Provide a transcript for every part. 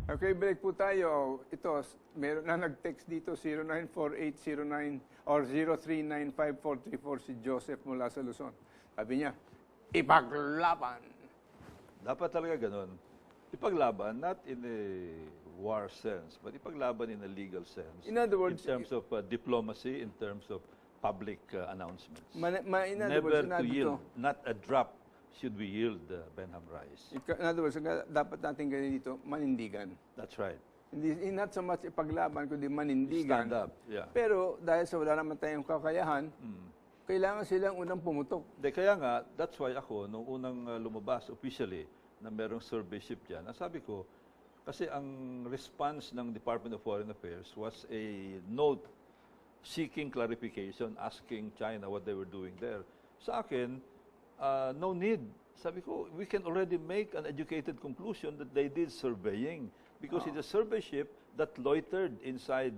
Okay, break po tayo. Ito, meron na nag-text dito, 094809 or 03954434 si Joseph mula sa Luzon. Sabi niya, ipaglaban. Dapat talaga ganun. Ipaglaban, not in a war sense, but ipaglaban in a legal sense. In other words, in terms of diplomacy, in terms of public announcements. in other Never words, to yield, not a drop should we yield Benham Rice. In other words, dapat natin ganyan dito, manindigan. That's right. Hindi, not so much ipaglaban, kundi manindigan. Stand up, yeah. Pero dahil sa wala naman tayong kakayahan, kailangan silang unang pumutok. Kaya nga, that's why ako, nung unang lumabas officially na merong surveyship dyan, sabi ko, kasi ang response ng Department of Foreign Affairs was a note seeking clarification, asking China what they were doing there. Sa akin, no need. Sabi ko, we can already make an educated conclusion that they did surveying because it's a survey ship that loitered inside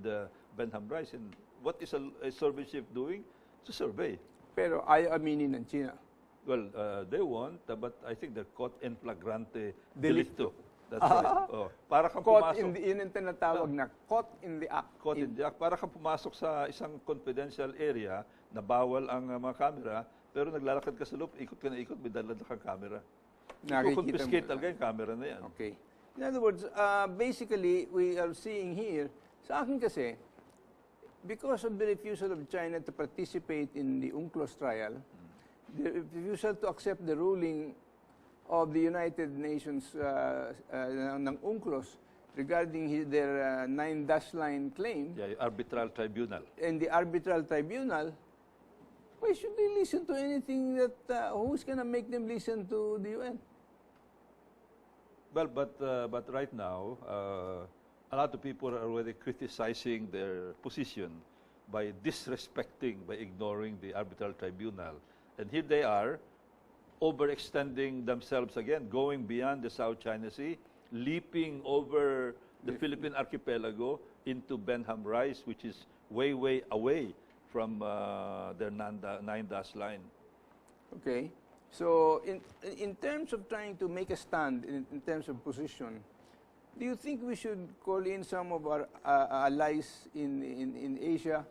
Benham Rice. And what is a survey ship doing? To survey. Pero ayaw aminin ng China. Well, they won't, but I think they're caught in flagrante delicto. That's right. Oh, para kang Caught pumasok. in the, yun ang tinatawag na caught in the act. Caught in the act. Para kang pumasok sa isang confidential area na bawal ang mga camera, pero naglalakad ka sa loob, ikot ka na ikot, may dala kang camera. Confiscate talaga yung camera na yan. Okay. In other words, basically, we are seeing here, sa akin kasi, because of the refusal of China to participate in the UNCLOS trial, the refusal to accept the ruling of the United Nations ng UNCLOS regarding their 9-dash line claim. Yeah, arbitral tribunal. And the arbitral tribunal, why should they listen to anything that, who's going to make them listen to the UN? Well, but right now, a lot of people are already criticizing their position by disrespecting, by ignoring the arbitral tribunal. And here they are, overextending themselves again, going beyond the South China Sea, leaping over the Philippine archipelago into Benham Rice, which is way, way away from their 9-dash line. Okay. So, in terms of trying to make a stand, in terms of position, do you think we should call in some of our allies in Asia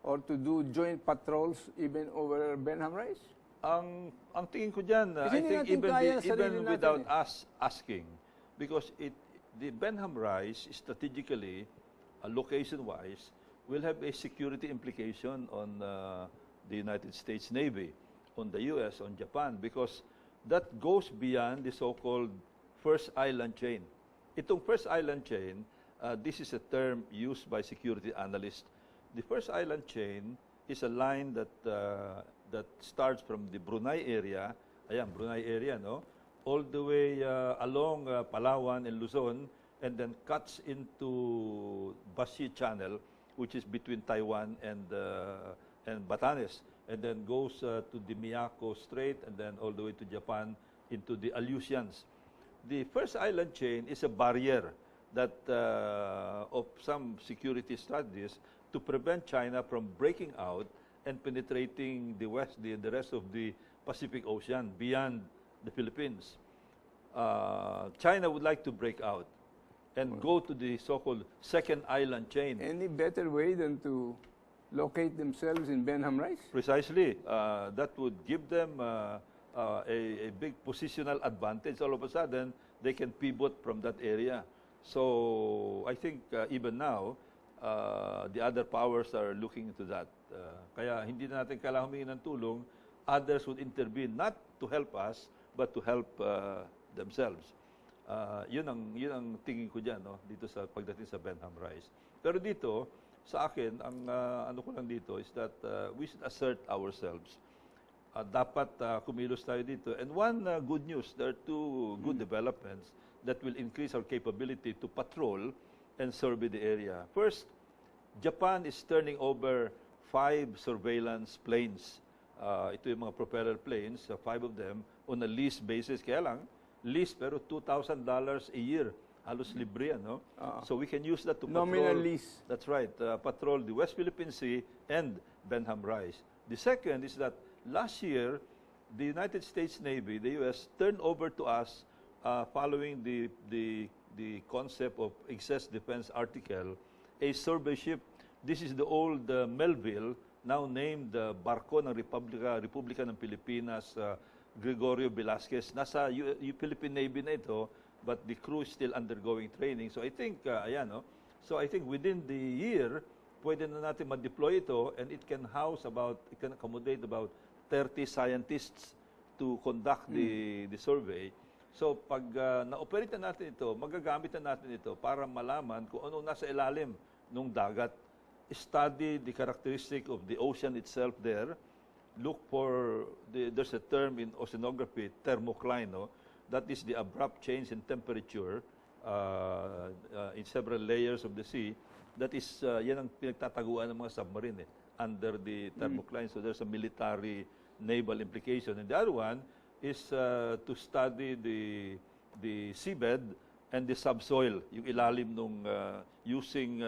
or to do joint patrols even over Benham Rice? Ang tingin ko dyan, I think even without us asking, because the Benham Rice strategically, location-wise, will have a security implication on the United States Navy, on the US, on Japan, because that goes beyond the so-called first island chain. Itong first island chain, this is a term used by security analysts. The first island chain is a line that starts from the Brunei area, Brunei area, no, all the way along Palawan and Luzon, and then cuts into Bashi Channel, which is between Taiwan and Batanes, and then goes to the Miyako Strait, and then all the way to Japan into the Aleutians. The first island chain is a barrier that of some security strategies to prevent China from breaking out and penetrating the rest of the Pacific Ocean beyond the Philippines. China would like to break out and go to the so-called second island chain. Any better way than to locate themselves in Benham Rice? Precisely. That would give them a big positional advantage. All of a sudden, they can pivot from that area. So I think even now, the other powers are looking into that. Kaya hindi na natin kailangan humingi ng tulong. Others would intervene, not to help us, but to help themselves. Yun ang tingin ko dyan, no? Dito sa pagdating sa Benham Rice. Pero dito, sa akin, ang ano ko lang dito is that we should assert ourselves. Dapat kumilos tayo dito. And one good news, there are two good developments that will increase our capability to patrol and survey the area. First, Japan is turning over 5 surveillance planes. Ito yung mga propeller planes, 5 of them, on a lease basis. Kaya lang, lease pero $2,000 a year. Halos libre yan, no? So we can use that to patrol. Nominal lease. That's right. Patrol the West Philippine Sea and Benham Rice. The second is that last year, the United States Navy, the U.S., turned over to us following the the concept of excess defense article, a survey ship, this is the old Melville, now named Barko ng Republika ng Pilipinas, Gregorio Velasquez. Nasa Philippine Navy na ito, but the crew is still undergoing training. So I think, so I think within the year, pwede na natin ma-deploy ito, and it can accommodate about 30 scientists to conduct the survey. So pag na-operate na natin ito, magagamit na natin ito para malaman kung ano nasa ilalim ng dagat. Study the characteristic of the ocean itself there. Look for, there's a term in oceanography, thermocline, no? That is the abrupt change in temperature in several layers of the sea. That is, yan ang pinagtataguan ng mga submarine under the thermocline. So there's a military naval implication. And the other one is to study the seabed and the subsoil, yung ilalim nung using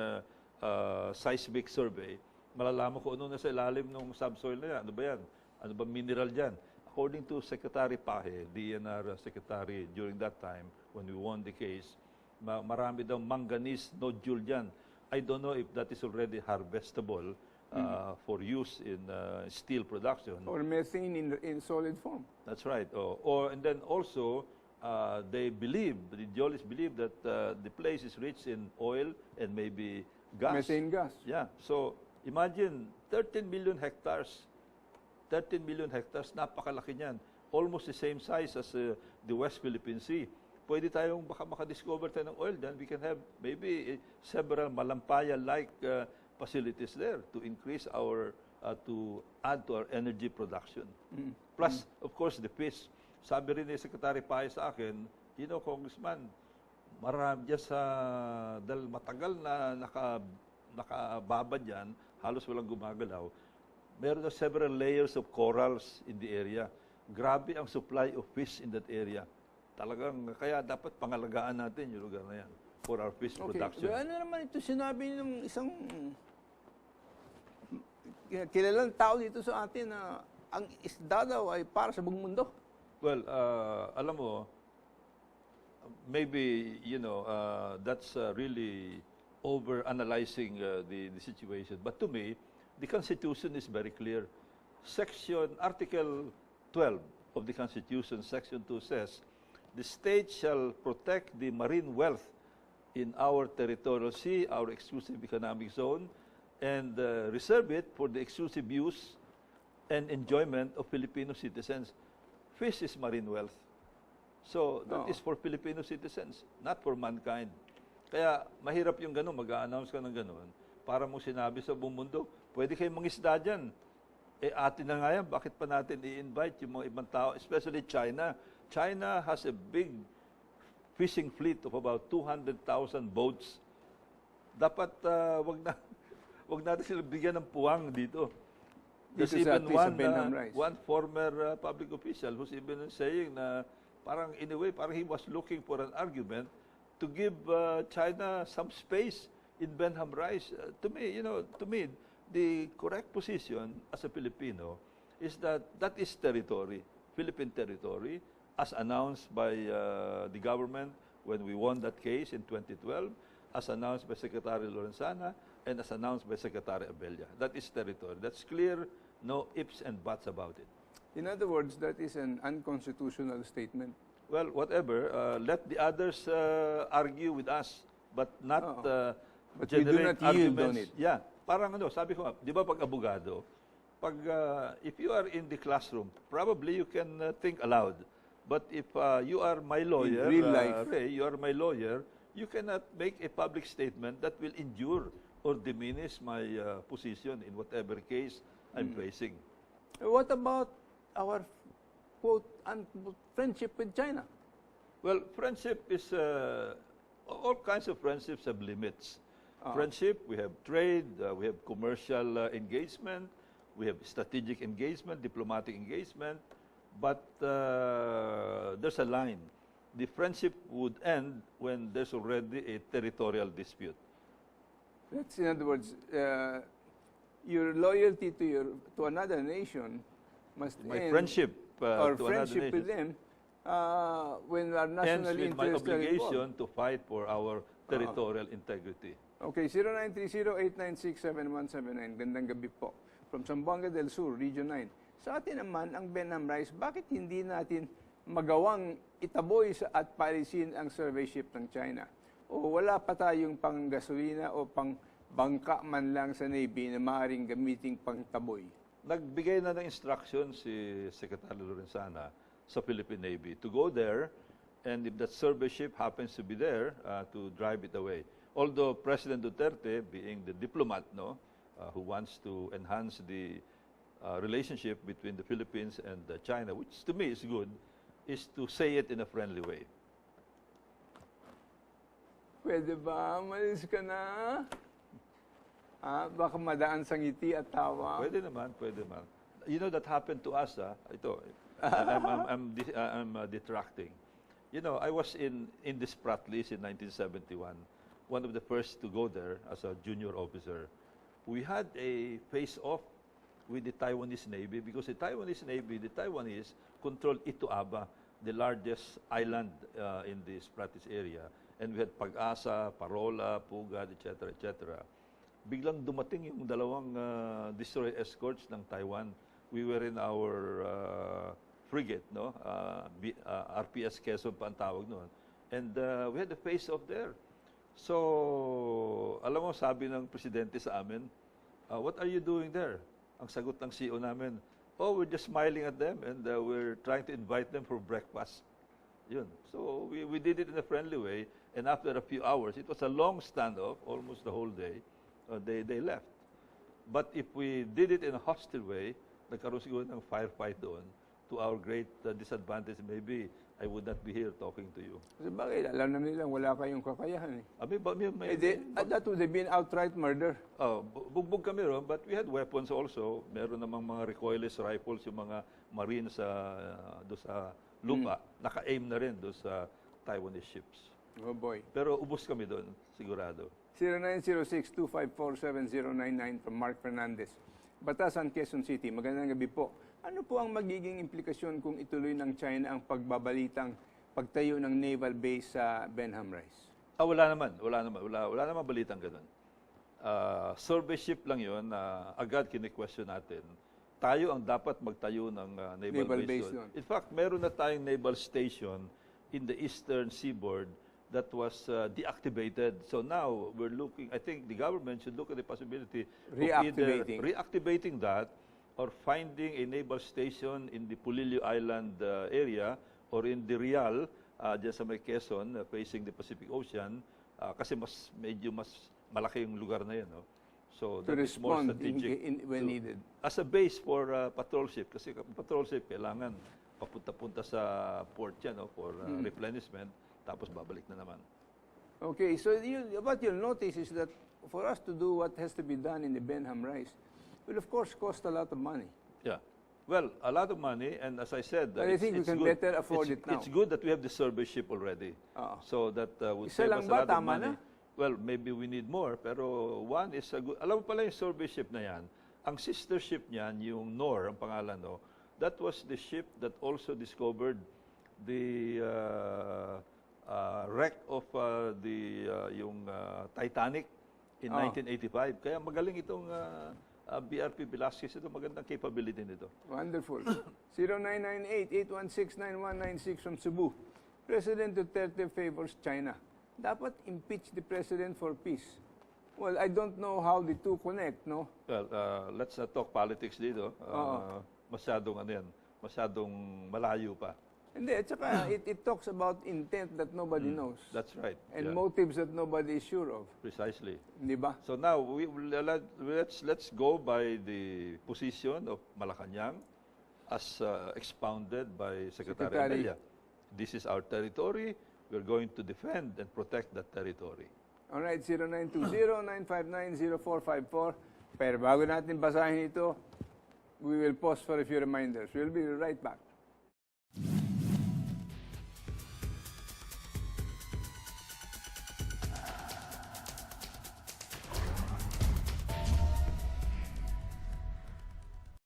seismic survey. Malalaman ko ano na sa ilalim ng subsoil na yan. Ano ba yan? Ano ba mineral dyan? According to Secretary Pahe, DNR Secretary, during that time, when we won the case, marami daw manganese nodule dyan. I don't know if that is already harvestable for use in steel production. Or methane in solid form. That's right. And then also, they believe, the geologists believe that the place is rich in oil and maybe gas. Methane gas. Yeah. So imagine 13 million hectares. 13 million hectares, napakalaki niyan. Almost the same size as the West Philippine Sea. Pwede tayong baka makadiscover tayo ng oil dyan. We can have maybe several Malampaya-like facilities there to increase our, to add to our energy production. Plus, of course, the fish. Sabi rin ni Secretary Pae sa akin, you know, Congressman, marami dyan dahil matagal na nakababad yan, halos walang gumagalaw, meron na several layers of corals in the area. Grabe ang supply of fish in that area. Talagang, kaya dapat pangalagaan natin yung lugar na yan for our fish production. Ano naman ito sinabi ng isang kilalang tao dito sa atin na ang isda daw ay para sa buong mundo? Well, alam mo, maybe, you know, that's really over-analyzing the situation. But to me, the Constitution is very clear. Article 12 of the Constitution, Section 2 says, the state shall protect the marine wealth in our territorial sea, our exclusive economic zone, and reserve it for the exclusive use and enjoyment of Filipino citizens. Fish is marine wealth. So that is for Filipino citizens, not for mankind. Kaya mahirap yung gano'n, mag-a-announce ka ng gano'n, para mong sinabi sa buong mundo, pwede kayong mangisda dyan. Atin na nga yan, bakit pa natin i-invite yung mga ibang tao, especially China. China has a big fishing fleet of about 200,000 boats. Dapat wag natin sila bigyan ng puwang dito. There's even one former public official who's even saying na parang in a way, parang he was looking for an argument to give China some space in Benham Rice. To me, the correct position as a Filipino is that that is territory, Philippine territory, as announced by the government when we won that case in 2012, as announced by Secretary Lorenzana, and as announced by Secretary Abella. That is territory. That's clear, no ifs and buts about it. In other words, that is an unconstitutional statement. Well, whatever. Let the others argue with us, but not but generate arguments. On it. Yeah. Parang sabi ko, di ba pag abogado, if you are in the classroom, probably you can think aloud. But if you are my lawyer, in real life, Ray, you are my lawyer, you cannot make a public statement that will injure or diminish my position in whatever case I'm facing. What about our quote unquote friendship with China? Well, friendship is all kinds of friendships have limits. Friendship, we have trade, we have commercial engagement, we have strategic engagement, diplomatic engagement, but there's a line. The friendship would end when there's already a territorial dispute. That's, in other words, your loyalty to another nation must My end, friendship or to friendship another with them when our national Hence, with my interests are obligation involved. to fight for our territorial integrity. Okay, 0930-896-7179. Gandang gabi po. From Zamboanga del Sur, Region 9. Sa atin naman, ang Benham Rice, bakit hindi natin magawang itaboy at paalisin ang survey ship ng China? O wala pa tayong pang-gasolina o pang-bangka man lang sa Navy na maaaring gamiting pang-taboy? Nagbigay na ng instruction si Secretary Lorenzana sa Philippine Navy to go there, and if that survey ship happens to be there, to drive it away. Although President Duterte, being the diplomat, who wants to enhance the relationship between the Philippines and China, which to me is good, is to say it in a friendly way. Pwede ba? Malis ka na? Baka madaan sa ngiti at tawa. Pwede naman, pwede naman. You know, that happened to us, ito, I'm detracting. You know, I was in this Prattlis in 1971, one of the first to go there as a junior officer. We had a face-off with the Taiwanese Navy because the Taiwanese Navy, the Taiwanese controlled Ito Aba, the largest island in the Prattlis area. And we had Pag-asa, Parola, Pugad, etc., etc. Biglang dumating yung dalawang destroyer escorts ng Taiwan. We were in our frigate, RPS Quezon pa ang tawag noon. And we had a face-off there. So, alam mo, sabi ng presidente sa amin, what are you doing there? Ang sagot ng CEO namin, oh, we're just smiling at them and we're trying to invite them for breakfast. Yun. So, we did it in a friendly way. And after a few hours, it was a long standoff, almost the whole day. They left. But if we did it in a hostile way, nagkaroon siguro ng firefight doon, to our great disadvantage, maybe I would not be here talking to you. Kasi bakit? Alam naman nilang wala kayong kakayahan eh. That would have been outright murder. Bugbog kami ron, but we had weapons also. Meron namang mga recoilless rifles, yung mga marines do sa lupa. Naka-aim na rin do sa Taiwanese ships. Oh boy. Pero ubos kami doon, sigurado. 0906-254-7099 from Mark Fernandez. Batasan, Quezon City. Magandang gabi po. Ano po ang magiging implikasyon kung ituloy ng China ang pagbabalitang pagtayo ng naval base sa Benham Rice? Wala naman balitang ganun. Survey ship lang yun, agad kini-question natin. Tayo ang dapat magtayo ng naval base doon. In fact, meron na tayong naval station in the eastern seaboard that was deactivated. So now we're looking, I think the government should look at the possibility of either reactivating that or finding a naval station in the Pulilio Island area or in the Real, dyan sa may Quezon, facing the Pacific Ocean, kasi medyo mas malaki yung lugar na yan. No? So to that is more strategic when needed. As a base for patrol ship, kasi patrol ship kailangan papunta-punta sa port yan for replenishment, tapos babalik na naman. Okay, so what you'll notice is that for us to do what has to be done in the Benham Rice will of course cost a lot of money. Yeah. Well, a lot of money, and as I said, I think we can better afford it now. It's good that we have the survey ship already, so that would save us a lot of money. Well, maybe we need more, pero one is a good. Alam mo pala yung survey ship na yan, ang sister ship niyan, yung NOR, ang pangalan, that was the ship that also discovered the wreck of yung Titanic in 1985. Kaya magaling itong BRP Velasquez, ito magandang capability nito. Wonderful. 0998-816-9196 from Cebu. President Duterte favors China. Dapat impeach the president for peace. Well, I don't know how the two connect, no? Well, let's not talk politics dito. Masyadong masyadong malayo pa. Hindi, at saka it talks about intent that nobody knows. That's right. And motives that nobody is sure of. Precisely. Di ba? So now, let's go by the position of Malacanang as expounded by Secretary Amelia. This is our territory. We're going to defend and protect that territory. All right, 0920-959-0454. Pero bago natin basahin ito, we will pause for a few reminders. We'll be right back.